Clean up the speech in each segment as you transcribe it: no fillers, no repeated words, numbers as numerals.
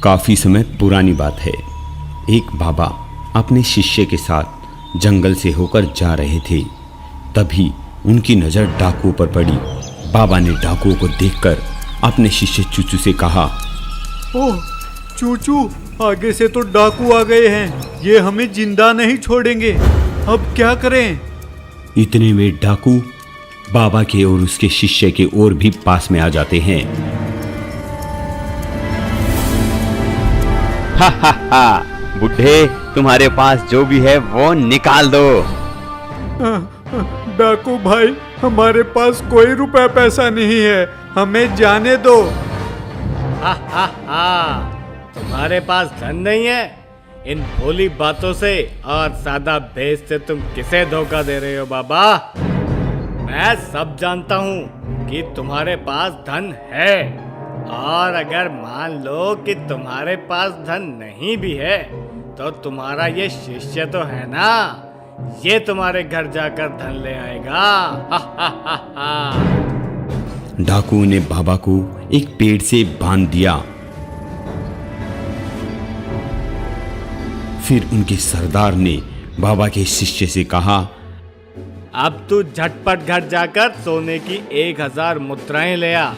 काफी समय पुरानी बात है। एक बाबा अपने शिष्य के साथ जंगल से होकर जा रहे थे। तभी उनकी नजर डाकुओं पर पड़ी। बाबा ने डाकुओं को देखकर अपने शिष्य चूचू से कहा, ओह चूचू, आगे से तो डाकू आ गए हैं, ये हमें जिंदा नहीं छोड़ेंगे, अब क्या करें? इतने में डाकू बाबा के और उसके शिष्य के और भी पास में आ जाते हैं। हा हा हा, बुढ़े, तुम्हारे पास जो भी है वो निकाल दो। डाकू भाई, हमारे पास कोई रुपया पैसा नहीं है, हमें जाने दो। हा हा हा, तुम्हारे पास धन नहीं है? इन भोली बातों से और सादा भेष से तुम किसे धोखा दे रहे हो बाबा? मैं सब जानता हूँ कि तुम्हारे पास धन है, और अगर मान लो कि तुम्हारे पास धन नहीं भी है तो तुम्हारा ये शिष्य तो है ना, ये तुम्हारे घर जाकर धन ले आएगा। हा हा हा हा। डाकुओं ने बाबा को एक पेड़ से बांध दिया। फिर उनके सरदार ने बाबा के शिष्य से कहा, अब तू झटपट घर जाकर सोने की 1000 मुद्राएं ले आ,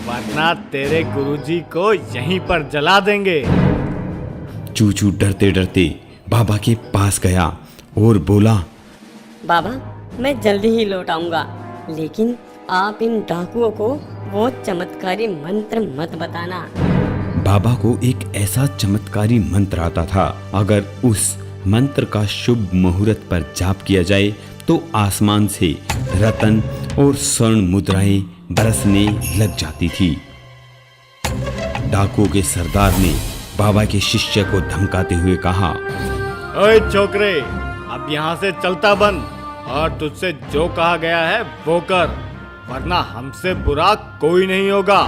वरना तेरे गुरुजी को यहीं पर जला देंगे। चूचू डरते डरते बाबा के पास गया और बोला, बाबा, मैं जल्दी ही लौट आऊंगा, लेकिन आप इन डाकुओं को वो चमत्कारी मंत्र मत बताना। बाबा को एक ऐसा चमत्कारी मंत्र आता था, अगर उस मंत्र का शुभ मुहूर्त पर जाप किया जाए तो आसमान से रतन और स्वर्ण मुद्राएं बरसने लग जाती थी। डाकुओं के सरदार ने बाबा के शिष्य को धमकाते हुए कहा, ओए छोकरे, अब यहाँ से चलता बन और तुझसे जो कहा गया है वो कर, वरना हमसे बुरा कोई नहीं होगा।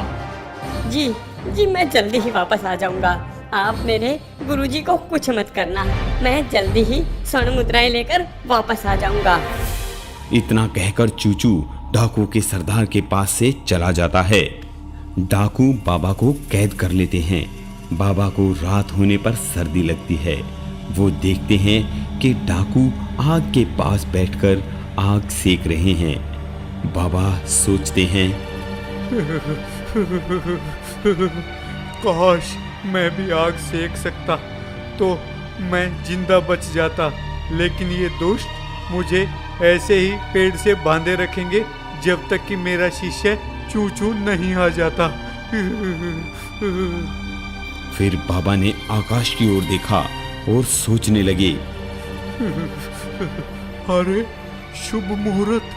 जी जी, मैं जल्दी ही वापस आ जाऊंगा, आप मेरे गुरुजी को कुछ मत करना, मैं जल्दी ही स्वर्ण मुद्राएं लेकर वापस आ जाऊंगा। इतना कहकर चूचू डाकू के सरदार के पास से चला जाता है। डाकू बाबा को कैद कर लेते हैं। बाबा को रात होने पर सर्दी लगती है। वो देखते हैं कि डाकू आग के पास बैठकर आग सेक रहे हैं। बाबा सोचते हैं, काश मैं भी आग सेक सकता तो मैं जिंदा बच जाता, लेकिन ये दुष्ट मुझे ऐसे ही पेड़ से बांधे रखेंगे जब तक कि मेरा शिष्य चूचू नहीं आ जाता। फिर बाबा ने आकाश की ओर देखा और सोचने लगे, अरे शुभ मुहूर्त,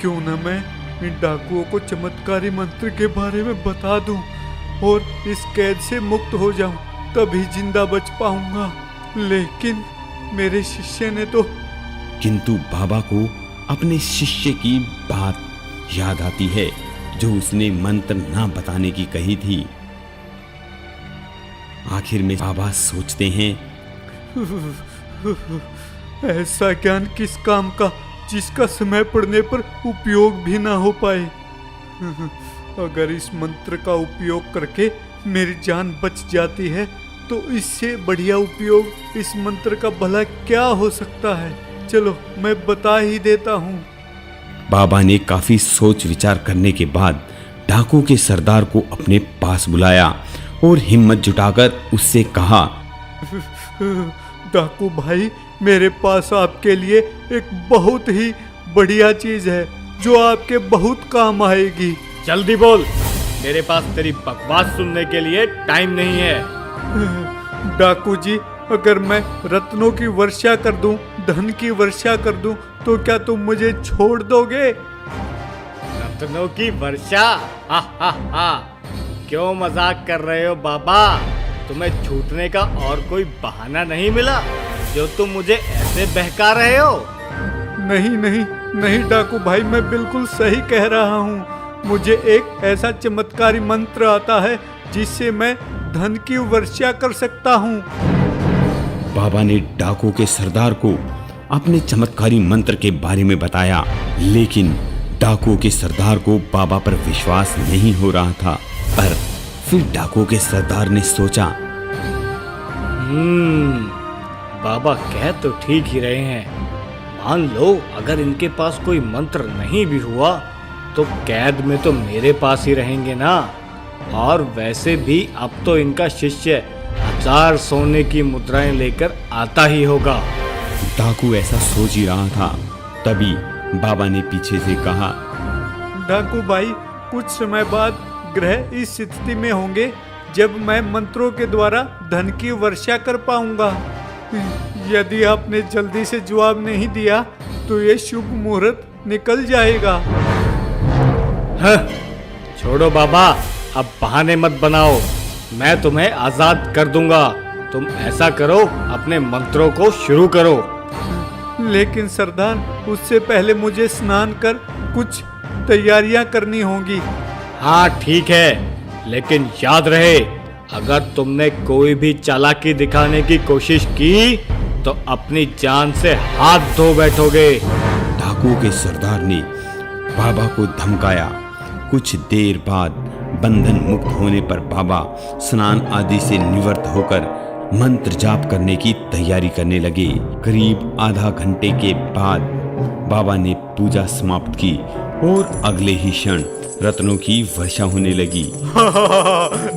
क्यों न मैं इन डाकुओं को चमत्कारी मंत्र के बारे में बता दूं और इस कैद से मुक्त हो जाऊं, तभी जिंदा बच पाऊंगा। लेकिन मेरे शिष्य ने तो। किंतु बाबा को अपने शिष्य की बात याद आती है जो उसने मंत्र ना बताने की कही थी। आखिर में बाबा सोचते हैं, ऐसा ज्ञान किस काम का जिसका समय पड़ने पर उपयोग भी ना हो पाए। अगर इस मंत्र का उपयोग करके मेरी जान बच जाती है तो इससे बढ़िया उपयोग इस मंत्र का भला क्या हो सकता है। चलो मैं बता ही देता हूँ। बाबा ने काफी सोच विचार करने के बाद डाकू के सरदार को अपने पास बुलाया और हिम्मत जुटाकर उससे कहा, डाकू भाई, मेरे पास आपके लिए एक बहुत ही बढ़िया चीज है जो आपके बहुत काम आएगी। जल्दी बोल, मेरे पास तेरी बकवास सुनने के लिए टाइम नहीं है। डाकू जी, अगर मैं रत्नों की वर्षा कर दूं, धन की वर्षा कर दूं, तो क्या तुम मुझे छोड़ दोगे? रत्नों की वर्षा? हा हा हा, क्यों मजाक कर रहे हो बाबा? तुम्हें छूटने का और कोई बहाना नहीं मिला जो तुम मुझे ऐसे बहका रहे हो? नहीं नहीं नहीं डाकू भाई, मैं बिल्कुल सही कह रहा हूँ। मुझे एक ऐसा चमत्कारी मंत्र आता है जिससे मैं धन की वर्षा कर सकता हूँ। बाबा ने डाकू के सरदार को अपने चमत्कारी मंत्र के बारे में बताया, लेकिन डाकू के सरदार को बाबा पर विश्वास नहीं हो रहा था। पर फिर डाकू के सरदार ने सोचा बाबा कह तो ठीक ही रहे हैं। मान लो अगर इनके पास कोई मंत्र नहीं भी हुआ तो कैद में तो मेरे पास ही रहेंगे ना। और वैसे भी अब तो इनका शिष्य 1000 सोने की मुद्राएं लेकर आता ही होगा। डाकू ऐसा सोच ही रहा था, तभी बाबा ने पीछे से कहा, डाकू भाई, कुछ समय बाद ग्रह इस स्थिति में होंगे जब मैं मंत्रों के द्वारा धन की वर्षा कर पाऊंगा। यदि आपने जल्दी से जवाब नहीं दिया तो ये शुभ मुहूर्त निकल जाएगा। छोड़ो बाबा, अब बहाने मत बनाओ। मैं तुम्हें आजाद कर दूंगा। तुम ऐसा करो, अपने मंत्रों को शुरू करो। लेकिन सरदार, उससे पहले मुझे स्नान कर कुछ तैयारियां करनी होंगी। हाँ ठीक है, लेकिन याद रहे अगर तुमने कोई भी चालाकी दिखाने की कोशिश की तो अपनी जान से हाथ धो बैठोगे। डाकू के सरदार ने बाबा को धमकाया। कुछ देर बाद बंधन मुक्त होने पर बाबा स्नान आदि से निवृत्त होकर मंत्र जाप करने की तैयारी करने लगे। करीब आधा घंटे के बाद बाबा ने पूजा समाप्त की और अगले ही क्षण रत्नों की वर्षा होने लगी।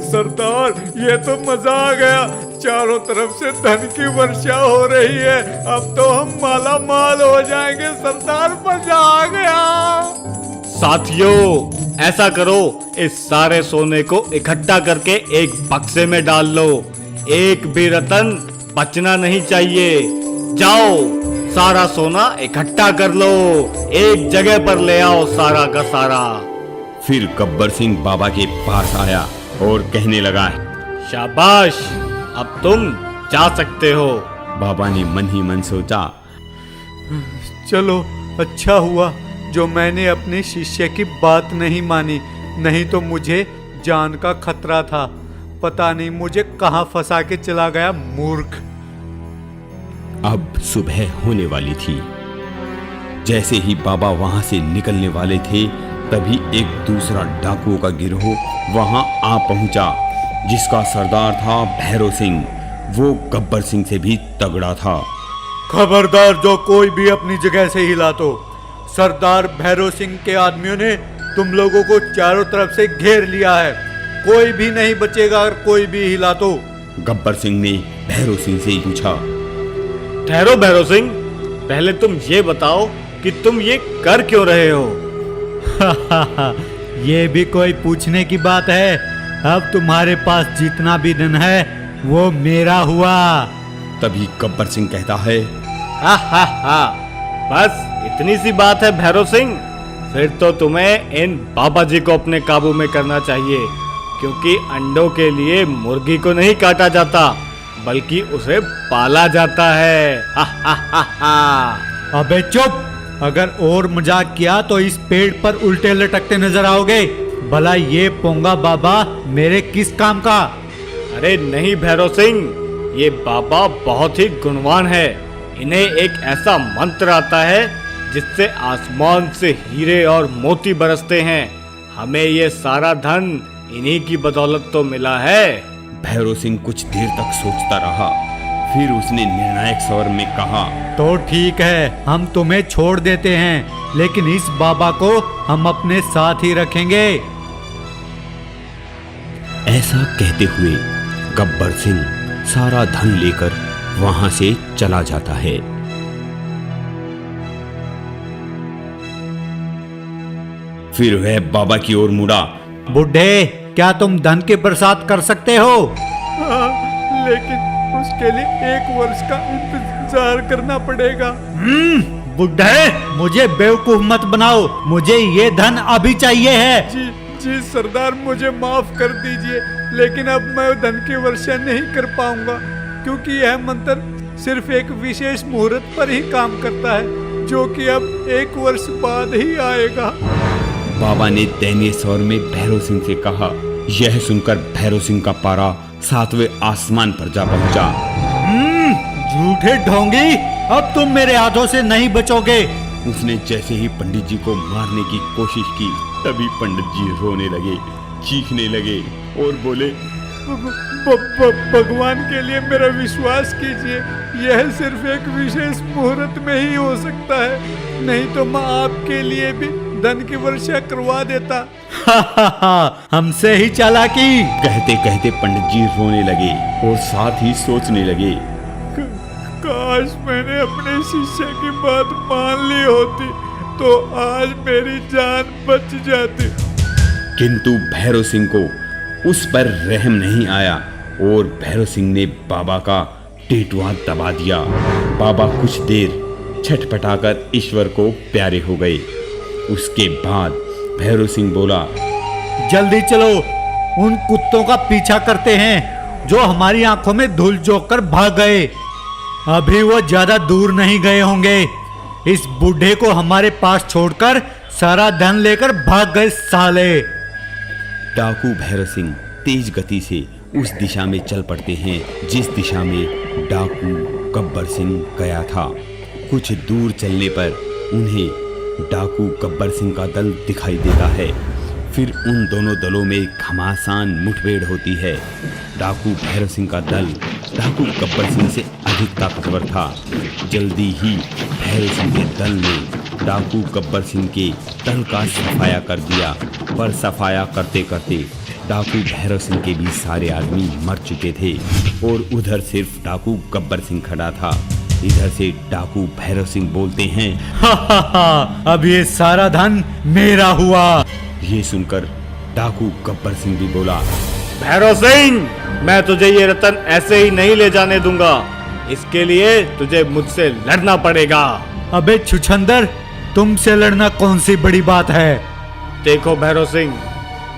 सरदार, ये तो मजा आ गया। चारों तरफ से धन की वर्षा हो रही है। अब तो हम माला माल हो जाएंगे। सरदार, मजा आ गया। साथियों, ऐसा करो, इस सारे सोने को इकट्ठा करके एक बक्से में डाल लो। एक भी रतन बचना नहीं चाहिए। जाओ, सारा सोना इकट्ठा कर लो, एक जगह पर ले आओ सारा का सारा। फिर गब्बर सिंह बाबा के पास आया और कहने लगा, शाबाश, अब तुम जा सकते हो। बाबा ने मन ही मन सोचा, चलो, अच्छा हुआ जो मैंने अपने शिष्य की बात नहीं मानी, नहीं तो मुझे जान का खतरा था। पता नहीं मुझे कहां फंसा के चला गया, मूर्ख। अब सुबह होने वाली थी। जैसे ही बाबा वहां से निकलने वाले थे, तभी एक दूसरा डाकुओं का गिरोह वहां आ पहुंचा, जिसका सरदार था भैरव सिंह। वो गब्बर सिंह से भी तगड़ा था। खबरदार, जो कोई भी अपनी जगह से हिला तो सरदार भैरव सिंह के आदमियों ने तुम लोगों को चारों तरफ से घेर लिया है। कोई भी नहीं बचेगा अगर कोई भी हिला तो। गब्बर सिंह ने भैरव सिंह से पूछा, ठहरो भैरव सिंह, पहले तुम ये बताओ कि तुम ये कर क्यों रहे हो? ये भी कोई पूछने की बात है? अब तुम्हारे पास जितना भी धन है वो मेरा हुआ। तभी गब्बर सिंह कहता है, हा, बस इतनी सी बात है भैरव सिंह? फिर तो तुम्हें इन बाबा जी को अपने काबू में करना चाहिए, क्योंकि अंडों के लिए मुर्गी को नहीं काटा जाता बल्कि उसे पाला जाता है। अबे चुप! अगर और मजाक किया तो इस पेड़ पर उल्टे लटकते नजर आओगे। भला ये पोंगा बाबा मेरे किस काम का? अरे नहीं भैरव सिंह, ये बाबा बहुत ही गुणवान है। इन्हें एक ऐसा मंत्र आता है जिससे आसमान से हीरे और मोती बरसते हैं। हमें ये सारा धन इन्हीं की बदौलत तो मिला है। भैरव सिंह कुछ देर तक सोचता रहा, फिर उसने निर्णायक स्वर में कहा, तो ठीक है, हम तुम्हें छोड़ देते हैं, लेकिन इस बाबा को हम अपने साथ ही रखेंगे। ऐसा कहते हुए गब्बर सिंह सारा धन लेकर वहां से चला जाता है। फिर वह बाबा की ओर मुड़ा। बुढ़े, क्या तुम धन के बरसात कर सकते हो? लेकिन उसके लिए 1 वर्ष का इंतजार करना पड़ेगा। बुढ़े, मुझे बेवकूफ मत बनाओ। मुझे ये धन अभी चाहिए है। जी सरदार, मुझे माफ कर दीजिए, लेकिन अब मैं धन की वर्षा नहीं कर पाऊंगा, क्योंकि यह मंत्र सिर्फ एक विशेष मुहूर्त पर ही काम करता है, जो कि अब 1 वर्ष बाद ही आएगा। बाबा ने दयनीय स्वर में भैरव सिंह से कहा। यह सुनकर भैरव सिंह का पारा 7वें आसमान पर जा पहुंचा। झूठे ढोंगी, अब तुम मेरे हाथों से नहीं बचोगे। उसने जैसे ही पंडित जी को मारने की कोशिश की, तभी पंडित जी रोने लगे, चीखने लगे और बोले, भगवान के लिए मेरा विश्वास कीजिए, यह सिर्फ एक विशेष मुहूर्त में ही हो सकता है, नहीं तो मैं आपके लिए भी धन की वर्षा करवा देता। हमसे ही चालाकी। कहते कहते पंडित जी रोने लगे और साथ ही सोचने लगे, काश मैंने अपने शिष्य की बात मान ली होती तो आज मेरी जान बच जाती। किंतु भैरव सिंह को उस पर रहम नहीं आया और भैरव सिंह ने बाबा का टेटुआ दबा दिया। बाबा कुछ देर छटपटाकर ईश्वर को प्यारे हो गए। उसके बाद भैरव सिंह बोला, जल्दी चलो, उन कुत्तों का पीछा करते हैं जो हमारी आंखों में धूल झोंक कर भाग गए। अभी वो ज्यादा दूर नहीं गए होंगे। इस बूढ़े को हमारे पास छोड़कर सारा धन लेकर भाग गए साले। डाकू भैरव सिंह तेज गति से उस दिशा में चल पड़ते हैं जिस दिशा में डाकू गब्बर सिंह गया था। कुछ दूर चलने पर उन्हें डाकू गब्बर सिंह का दल दिखाई देता है। फिर उन दोनों दलों में घमासान मुठभेड़ होती है। डाकू भैरव सिंह का दल डाकू गब्बर सिंह से अधिक ताकतवर था। जल्दी ही भैरव सिंह के दल ने डाकू गब्बर सिंह के दल का सफाया कर दिया, पर सफाया करते करते डाकू भैरव सिंह के भी सारे आदमी मर चुके थे और उधर सिर्फ डाकू गब्बर सिंह खड़ा था। इधर से डाकू भैरव सिंह बोलते हैं, अब ये सारा धन मेरा हुआ। ये सुनकर डाकू गब्बर सिंह भी बोला, भैरव सिंह, मैं तुझे ये रतन ऐसे ही नहीं ले जाने दूंगा। इसके लिए तुझे मुझसे लड़ना पड़ेगा। अबे छुछंदर, तुमसे लड़ना कौन सी बड़ी बात है। देखो भैरव सिंह,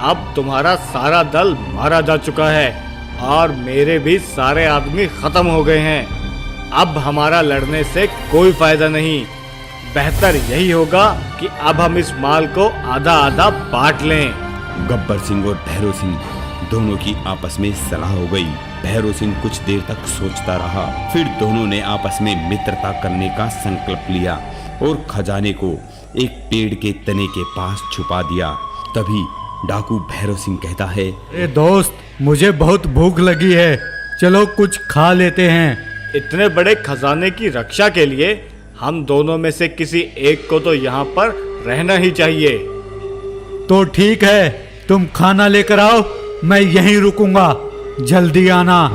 अब तुम्हारा सारा दल मारा जा चुका है और मेरे भी सारे आदमी खत्म हो गए हैं। अब हमारा लड़ने से कोई फायदा नहीं। बेहतर यही होगा कि अब हम इस माल को आधा आधा बांट लें। गब्बर सिंह और भैरव सिंह दोनों की आपस में सलाह हो गई। भैरव सिंह कुछ देर तक सोचता रहा, फिर दोनों ने आपस में मित्रता करने का संकल्प लिया और खजाने को एक पेड़ के तने के पास छुपा दिया। तभी डाकू भैरव सिंह कहता है, अरे दोस्त, मुझे बहुत भूख लगी है, चलो कुछ खा लेते हैं। इतने बड़े खजाने की रक्षा के लिए हम दोनों में से किसी एक को तो यहाँ पर रहना ही चाहिए। तो ठीक है, तुम खाना लेकर आओ, मैं यहीं रुकूंगा, जल्दी आना।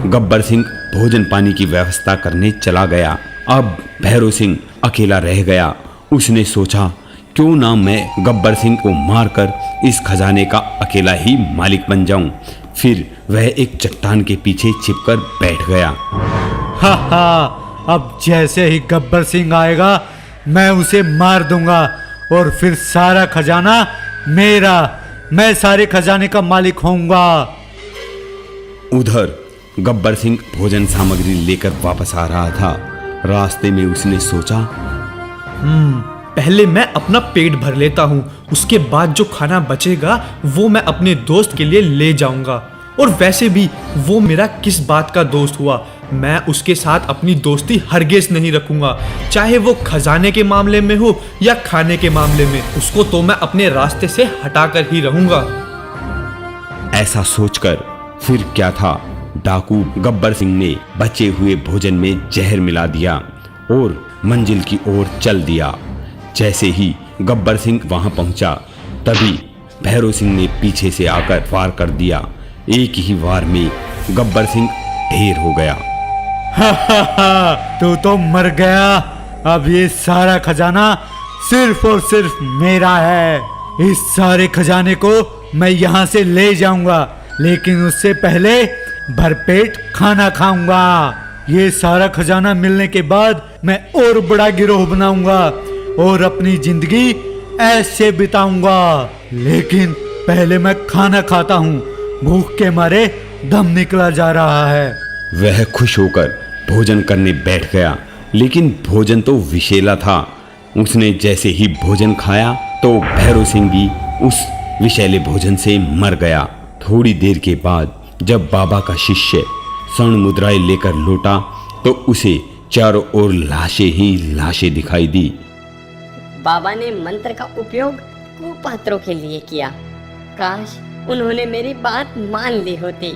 गब्बर सिंह भोजन पानी की व्यवस्था करने चला गया। अब भैरव सिंह अकेला रह गया। उसने सोचा, क्यों ना मैं गब्बर सिंह को मारकर इस खजाने का अकेला ही मालिक बन जाऊं। फिर वह एक चट्टान के पीछे छिपकर बैठ गया। हा, अब जैसे ही गब्बर सिंह आएगा मैं उसे मार दूंगा और फिर सारा खजाना मेरा, मैं सारे खजाने का मालिक होऊंगा। उधर गब्बर सिंह भोजन सामग्री लेकर वापस आ रहा था। रास्ते में उसने सोचा, पहले मैं अपना पेट भर लेता हूँ, उसके बाद जो खाना बचेगा वो मैं अपने दोस्त के लिए ले जाऊंगा। और वैसे भी वो मेरा किस बात का दोस्त हुआ, मैं उसके साथ अपनी दोस्ती हरगिज़ नहीं रखूंगा, चाहे वो खजाने के मामले में हो या खाने के मामले में। उसको तो मैं अपने रास्ते से हटाकर ही रहूंगा। ऐसा सोचकर फिर क्या था, डाकू गब्बर सिंह ने बचे हुए भोजन में जहर मिला दिया और मंजिल की ओर चल दिया। जैसे ही गब्बर सिंह वहां पहुंचा, तभी भैरव सिंह ने पीछे से आकर वार कर दिया। एक ही वार में गब्बर सिंह ढेर हो गया। तू तो मर गया। अब ये सारा खजाना सिर्फ और सिर्फ मेरा है। इस सारे खजाने को मैं यहाँ से ले जाऊंगा, लेकिन उससे पहले भरपेट खाना खाऊंगा। ये सारा खजाना मिलने के बाद मैं और बड़ा गिरोह बनाऊंगा और अपनी जिंदगी ऐसे बिताऊंगा। लेकिन पहले मैं खाना खाता हूँ, भूख के मारे दम निकला जा रहा है। वह खुश होकर भोजन करने बैठ गया, लेकिन भोजन तो विषैला था। उसने जैसे ही भोजन खाया तो भैरव सिंह भी उस विषैले भोजन से मर गया। थोड़ी देर के बाद जब बाबा का शिष्य स्वर्ण मुद्राएं लेकर लौटा तो उसे चारों ओर लाशें ही लाशें दिखाई दी। बाबा ने मंत्र का उपयोग कुपात्रों के लिए किया। काश उन्होंने मेरी बात मान ली होती।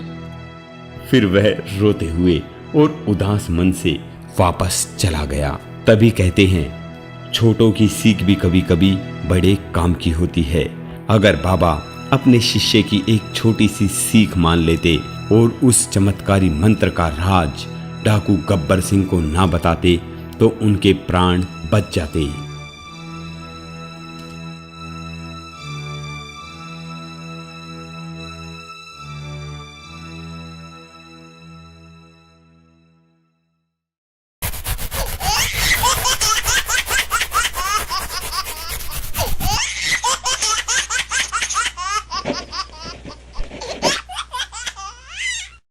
फिर वह रोते हुए और उदास मन से वापस चला गया। तभी कहते हैं, छोटों की सीख भी कभी कभी बड़े काम की होती है। अगर बाबा अपने शिष्य की एक छोटी सी सीख मान लेते और उस चमत्कारी मंत्र का राज डाकू गब्बर सिंह को ना बताते तो उनके प्राण बच जाते।